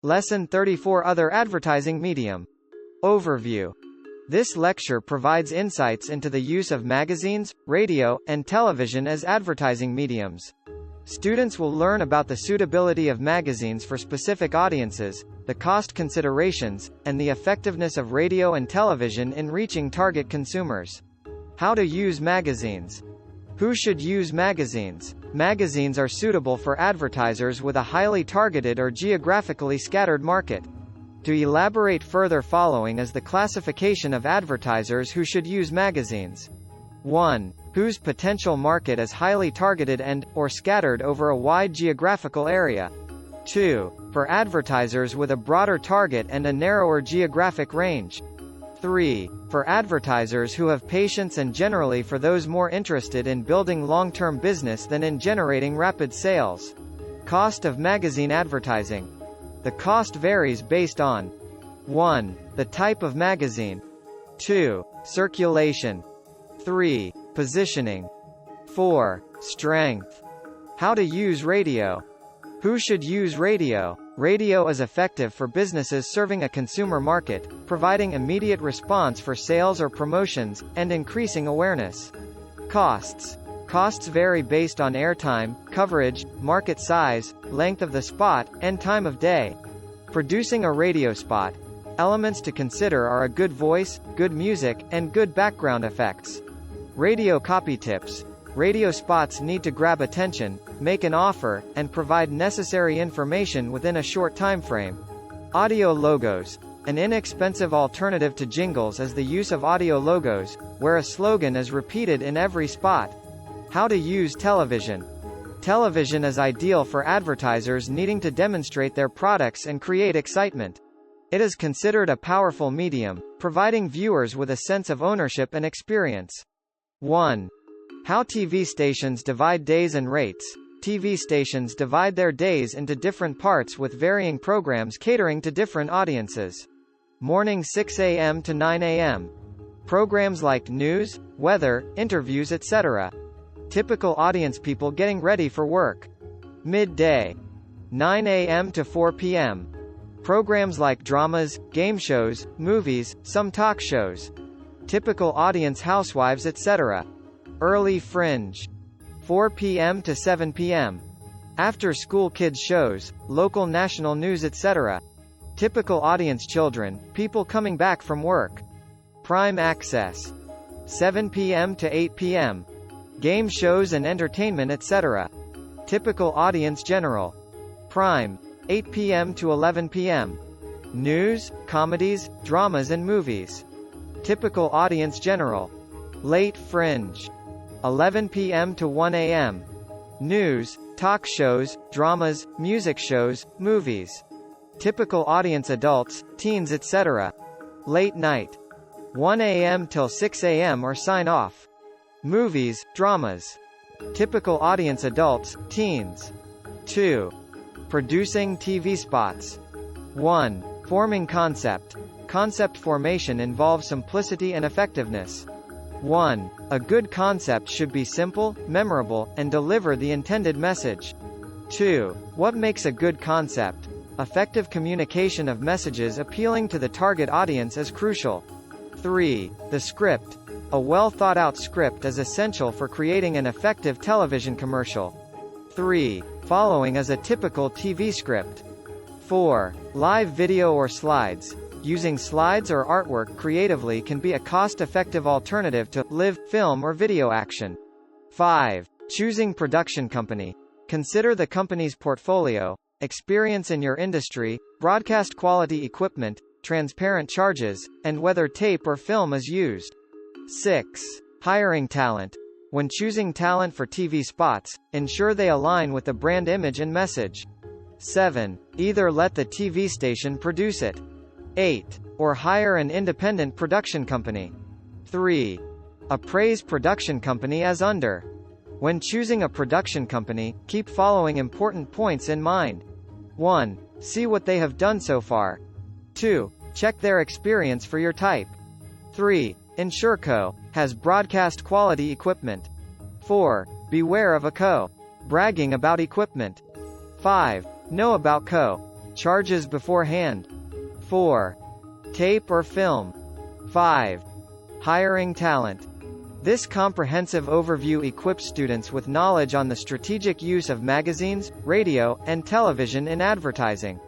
Lesson 34 Other advertising medium. Overview. This lecture provides insights into the use of magazines, radio, and television as advertising mediums. Students will learn about the suitability of magazines for specific audiences, the cost considerations, and the effectiveness of radio and television in reaching target consumers. How to use magazines. Who should use magazines? Magazines are suitable for advertisers with a highly targeted or geographically scattered market. To elaborate further, following is the classification of advertisers who should use magazines. 1. Whose potential market is highly targeted and/or scattered over a wide geographical area. 2. For advertisers with a broader target and a narrower geographic range. 3. For advertisers who have patience and generally for those more interested in building long-term business than in generating rapid sales. Cost of magazine advertising. The cost varies based on 1. The type of magazine. 2. Circulation. 3. Positioning. 4. Strength. How to use radio. Who should use radio? Radio is effective for businesses serving a consumer market, providing immediate response for sales or promotions, and increasing awareness. Costs. Costs vary based on airtime, coverage, market size, length of the spot, and time of day. Producing a radio spot. Elements to consider are a good voice, good music, and good background effects. Radio copy tips. Radio spots need to grab attention, make an offer, and provide necessary information within a short time frame. Audio logos. An inexpensive alternative to jingles is the use of audio logos, where a slogan is repeated in every spot. How to use television. Television is ideal for advertisers needing to demonstrate their products and create excitement. It is considered a powerful medium, providing viewers with a sense of ownership and experience. 1. How TV stations divide days and rates. TV stations divide their days into different parts with varying programs catering to different audiences. Morning 6 a.m. to 9 a.m. Programs like news, weather, interviews, etc. Typical audience: people getting ready for work. Midday. 9 a.m. to 4 p.m. Programs like dramas, game shows, movies, some talk shows. Typical audience: housewives, etc. Early fringe. 4 p.m. to 7 p.m. After school kids shows, local national news, etc. Typical audience: children, people coming back from work. Prime access. 7 p.m. to 8 p.m. Game shows and entertainment, etc. Typical audience: general. Prime. 8 p.m. to 11 p.m. News, comedies, dramas and movies. Typical audience: general. Late fringe. 11 p.m. to 1 a.m. News, talk shows, dramas, music shows, movies. Typical audience: adults, teens, etc. Late night. 1 a.m. till 6 a.m. or sign off. Movies, dramas. Typical audience: adults, teens. 2. Producing TV spots. 1. Forming concept. Concept formation involves simplicity and effectiveness. 1. A good concept should be simple, memorable, and deliver the intended message. 2. What makes a good concept? Effective communication of messages appealing to the target audience is crucial. 3. The script. A well-thought-out script is essential for creating an effective television commercial. 3. Following is a typical TV script. 4. Live video or slides. Using slides or artwork creatively can be a cost-effective alternative to live, film or video action. 5. Choosing production company. Consider the company's portfolio, experience in your industry, broadcast quality equipment, transparent charges, and whether tape or film is used. 6. Hiring talent. When choosing talent for TV spots, ensure they align with the brand image and message. 7. Either let the TV station produce it. 8. Or hire an independent production company. 3. Appraise production company as under. When choosing a production company, keep following important points in mind. 1. See what they have done so far. 2. Check their experience for your type. 3. Ensure co. has broadcast quality equipment. 4. Beware of a co. bragging about equipment. 5. Know about co. Charges beforehand. 4. Tape or film. 5. Hiring talent. This comprehensive overview equips students with knowledge on the strategic use of magazines, radio, and television in advertising.